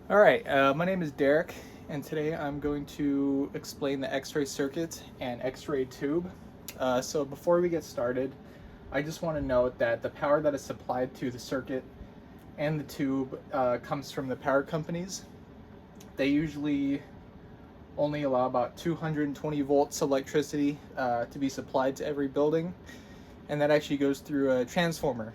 Alright, my name is Derek, and today I'm going to explain the X-ray circuit and X-ray tube. So before we get started, I just want to note that the power that is supplied to the circuit and the tube comes from the power companies. They usually only allow about 220 volts electricity to be supplied to every building, and that actually goes through a transformer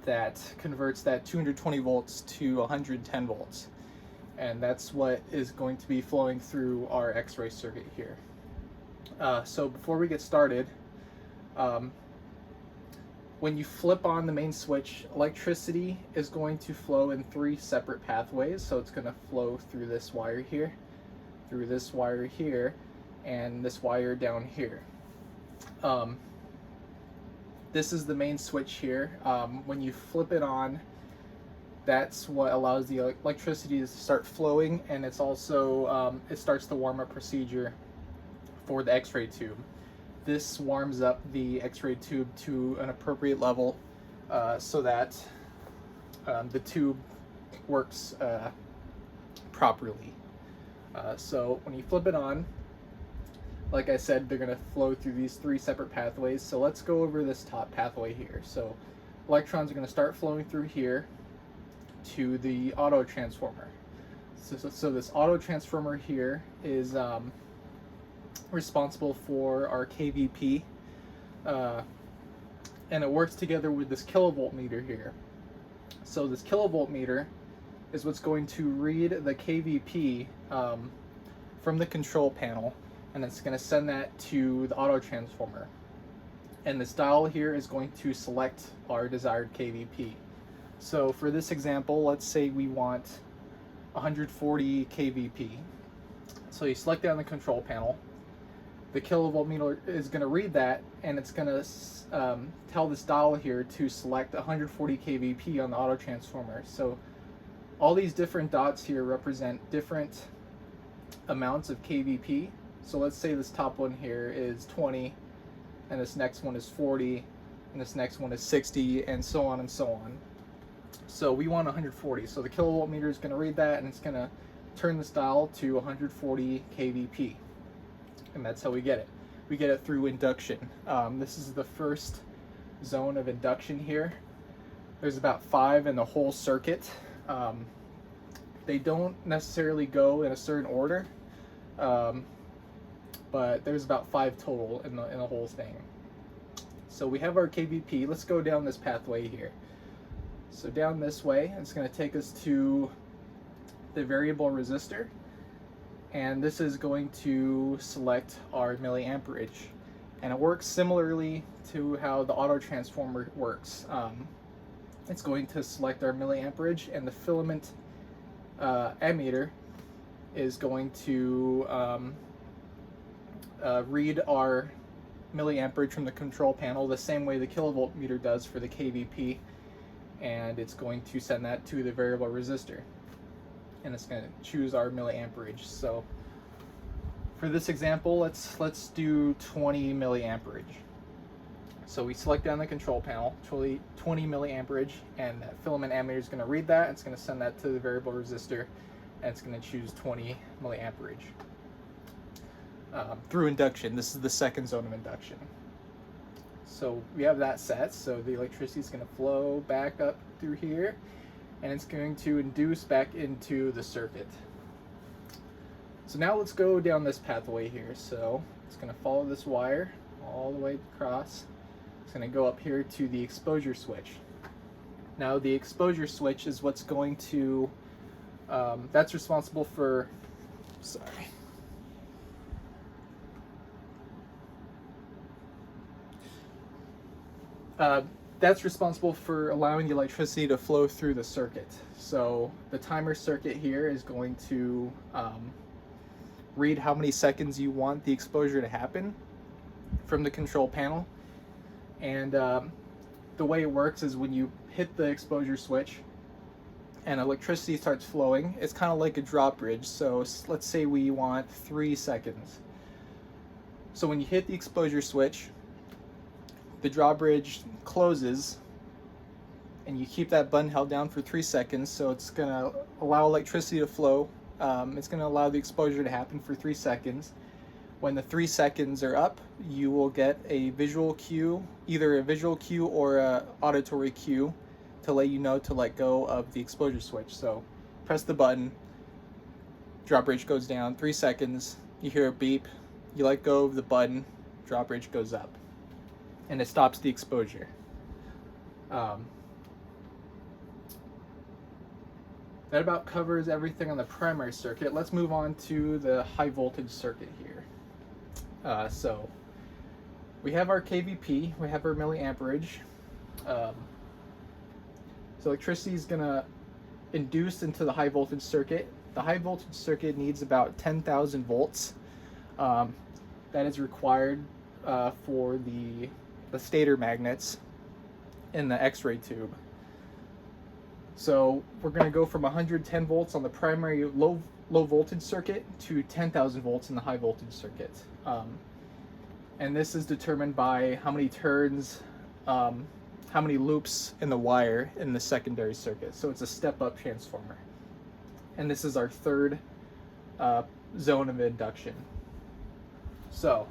that converts that 220 volts to 110 volts. And that's what is going to be flowing through our X-ray circuit here. So before we get started, when you flip on the main switch, electricity is going to flow in 3 separate pathways. So it's going to flow through this wire here, through this wire here, and this wire down here. This is the main switch here. When you flip it on, that's what allows the electricity to start flowing, and it's also it starts the warm-up procedure for the X-ray tube. This warms up the X-ray tube to an appropriate level so that the tube works properly. So when you flip it on, like I said, they're going to flow through these 3 separate pathways. So let's go over this top pathway here. So electrons are going to start flowing through here to the auto transformer. So this auto transformer here is responsible for our kVp, and it works together with this kilovolt meter here. So this kilovolt meter is what's going to read the kVp from the control panel, and it's going to send that to the auto transformer. And this dial here is going to select our desired kVp. So for this example, let's say we want 140 kVp. So you select that on the control panel. The kilovolt meter is going to read that, and it's going to tell this dial here to select 140 kVp on the auto transformer. So all these different dots here represent different amounts of kVp. So let's say this top one here is 20, and this next one is 40, and this next one is 60, and so on and so on. So we want 140. So the kilovolt meter is going to read that, and it's going to turn this dial to 140 kVp. And that's how we get it. We get it through induction. This is the first zone of induction here. There's about 5 in the whole circuit. They don't necessarily go in a certain order, but there's about 5 total in the whole thing. So we have our kVp. Let's go down this pathway here. So down this way, it's going to take us to the variable resistor, and this is going to select our milliamperage. And it works similarly to how the auto transformer works. It's going to select our milliamperage, and the filament ammeter is going to read our milliamperage from the control panel the same way the kilovolt meter does for the kVp, and it's going to send that to the variable resistor, and it's going to choose our milliamperage. So for this example, let's do 20 milliamperage. So we select down the control panel 20 milliamperage, and that filament ammeter is going to read that. It's going to send that to the variable resistor, and it's going to choose 20 milliamperage through induction. This is the second zone of induction. So we have that set. So the electricity is going to flow back up through here, and it's going to induce back into the circuit. So now let's go down this pathway here. So it's going to follow this wire all the way across. It's going to go up here to the exposure switch. Now the exposure switch is what's going to, that's responsible for, that's responsible for allowing the electricity to flow through the circuit. So the timer circuit here is going to read how many seconds you want the exposure to happen from the control panel. And the way it works is when you hit the exposure switch and electricity starts flowing, it's kind of like a drop bridge. So let's say we want 3 seconds. So when you hit the exposure switch, the drawbridge closes and you keep that button held down for 3 seconds. So it's going to allow electricity to flow. It's going to allow the exposure to happen for 3 seconds. When the 3 seconds are up, you will get a visual cue, either a visual cue or a auditory cue, to let you know to let go of the exposure switch. So press the button, drop rate goes down, 3 seconds, you hear a beep, you let go of the button, drop rate goes up, and it stops the exposure. That about covers everything on the primary circuit. Let's move on to the high voltage circuit here. So we have our kVp, we have our milliamperage. So electricity is going to induce into the high voltage circuit. The high voltage circuit needs about 10,000 volts. That is required for the stator magnets in the X-ray tube. So we're going to go from 110 volts on the primary low voltage circuit to 10,000 volts in the high voltage circuit. And this is determined by how many turns, how many loops in the wire in the secondary circuit. So it's a step-up transformer. And this is our third zone of induction. So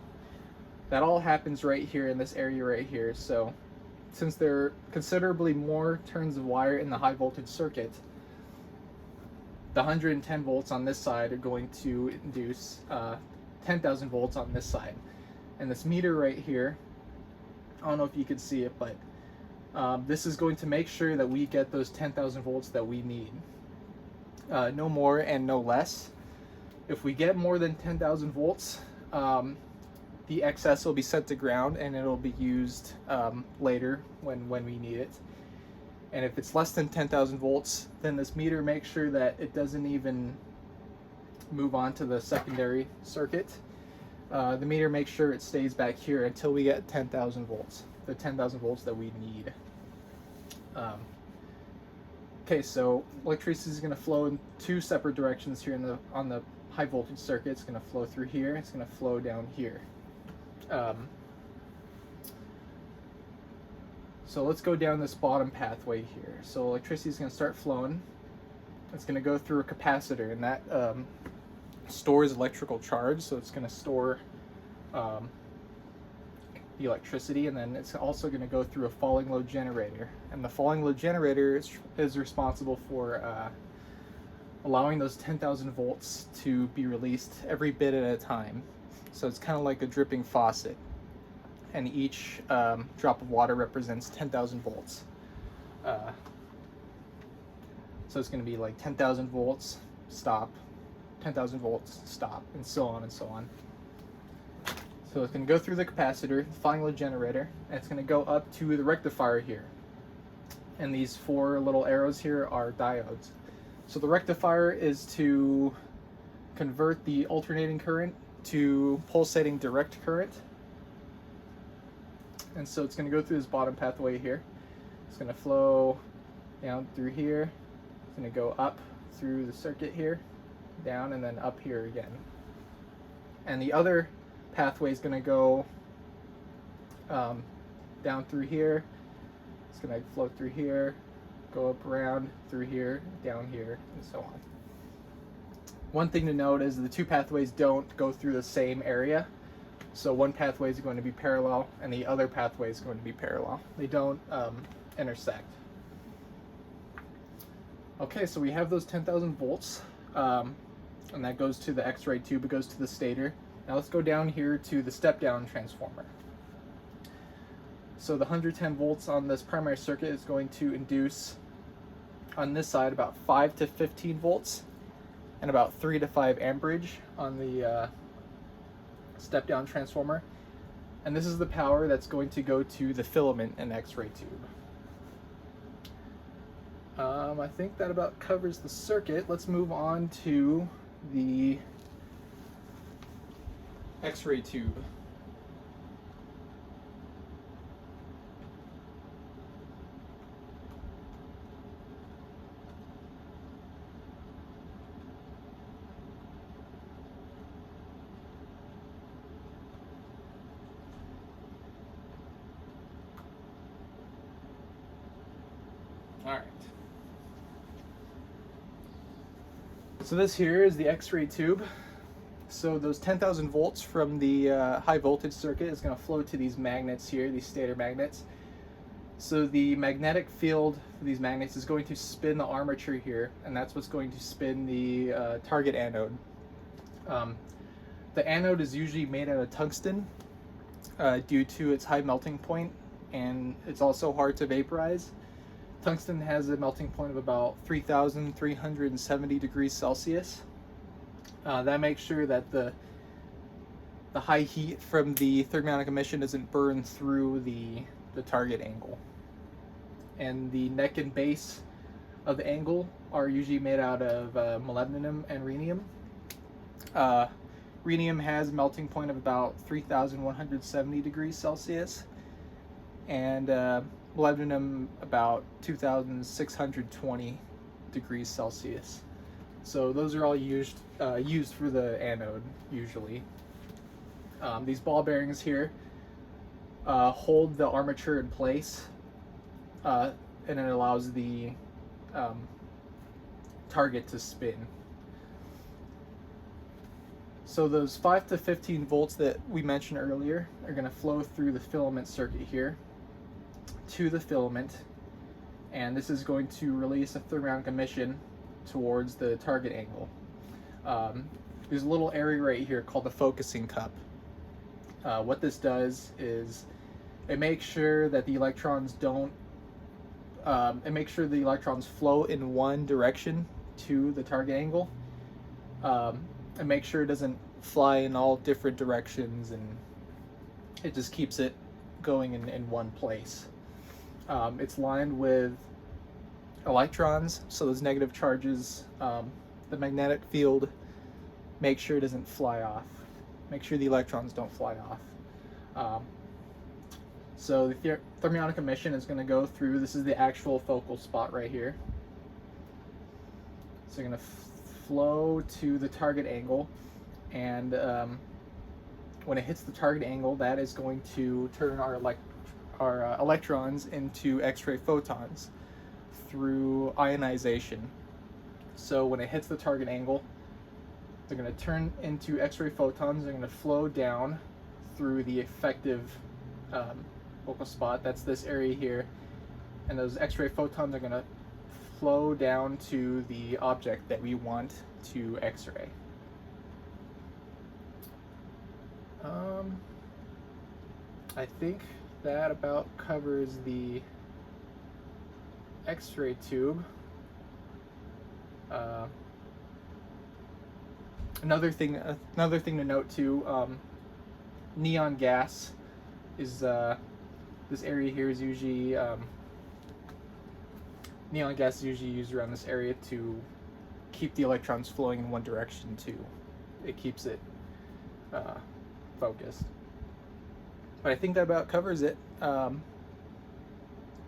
that all happens right here in this area right here. So since there are considerably more turns of wire in the high voltage circuit, the 110 volts on this side are going to induce 10,000 volts on this side. And this meter right here, I don't know if you can see it, but this is going to make sure that we get those 10,000 volts that we need. No more and no less. If we get more than 10,000 volts, the excess will be sent to ground and it'll be used later when we need it. And if it's less than 10,000 volts, then this meter makes sure that it doesn't even move on to the secondary circuit. The meter makes sure it stays back here until we get 10,000 volts, the 10,000 volts that we need. Okay, so electricity is going to flow in two separate directions here on the high voltage circuit. It's going to flow through here, it's going to flow down here. So let's go down this bottom pathway here. So electricity is going to start flowing. It's going to go through a capacitor, and that stores electrical charge. So it's going to store the electricity, and then it's also going to go through a falling load generator. And the falling load generator is responsible for allowing those 10,000 volts to be released every bit at a time. So it's kind of like a dripping faucet, and each drop of water represents 10,000 volts. So it's going to be like 10,000 volts, stop, 10,000 volts, stop, and so on and so on. So it's going to go through the capacitor, the falling load generator, and it's going to go up to the rectifier here. And these four little arrows here are diodes. So the rectifier is to convert the alternating current to pulsating direct current. And so it's going to go through this bottom pathway here. It's going to flow down through here. It's going to go up through the circuit here, down, and then up here again. And the other pathway is going to go down through here. It's going to flow through here, go up around through here, down here, and so on. One thing to note is the two pathways don't go through the same area. So one pathway is going to be parallel and the other pathway is going to be parallel. They don't intersect. Okay, so we have those 10,000 volts, and that goes to the X-ray tube, it goes to the stator. Now let's go down here to the step-down transformer. So the 110 volts on this primary circuit is going to induce, on this side, about 5 to 15 volts, and about 3 to 5 amperage on the step-down transformer. And this is the power that's going to go to the filament and X-ray tube. I think that about covers the circuit. Let's move on to the X-ray tube. All right. So this here is the X-ray tube. So those 10,000 volts from the high voltage circuit is going to flow to these magnets here, these stator magnets. So the magnetic field for these magnets is going to spin the armature here, and that's what's going to spin the target anode. The anode is usually made out of tungsten due to its high melting point, and it's also hard to vaporize. Tungsten has a melting point of about 3,370 degrees Celsius. That makes sure that the high heat from the thermionic emission doesn't burn through the target angle. And the neck and base of the angle are usually made out of molybdenum and rhenium. Rhenium has a melting point of about 3,170 degrees Celsius, and molybdenum about 2,620 degrees Celsius. So those are all used for the anode usually. These ball bearings here hold the armature in place, and it allows the target to spin. So those 5 to 15 volts that we mentioned earlier are going to flow through the filament circuit here to the filament, and this is going to release a thermionic emission towards the target angle. There's a little area right here called the focusing cup. What this does is it makes sure that the electrons don't it makes sure the electrons flow in one direction to the target angle, and make sure it doesn't fly in all different directions, and it just keeps it going in one place. It's lined with electrons, so those negative charges, the magnetic field, make sure it doesn't fly off. Make sure the electrons don't fly off. So the thermionic emission is going to go through, this is the actual focal spot right here. So you're going to flow to the target angle, and when it hits the target angle, that is going to turn our electrons into X-ray photons through ionization. So when it hits the target angle, they're going to turn into X-ray photons. They're going to flow down through the effective focal spot. That's this area here, and those X-ray photons are going to flow down to the object that we want to X-ray. I think that about covers the X-ray tube. Another thing to note too, neon gas is this area here is usually neon gas is usually used around this area to keep the electrons flowing in one direction too. It keeps it focused. But I think that about covers it. I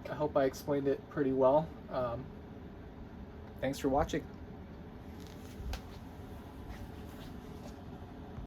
hope I explained it pretty well. Thanks for watching.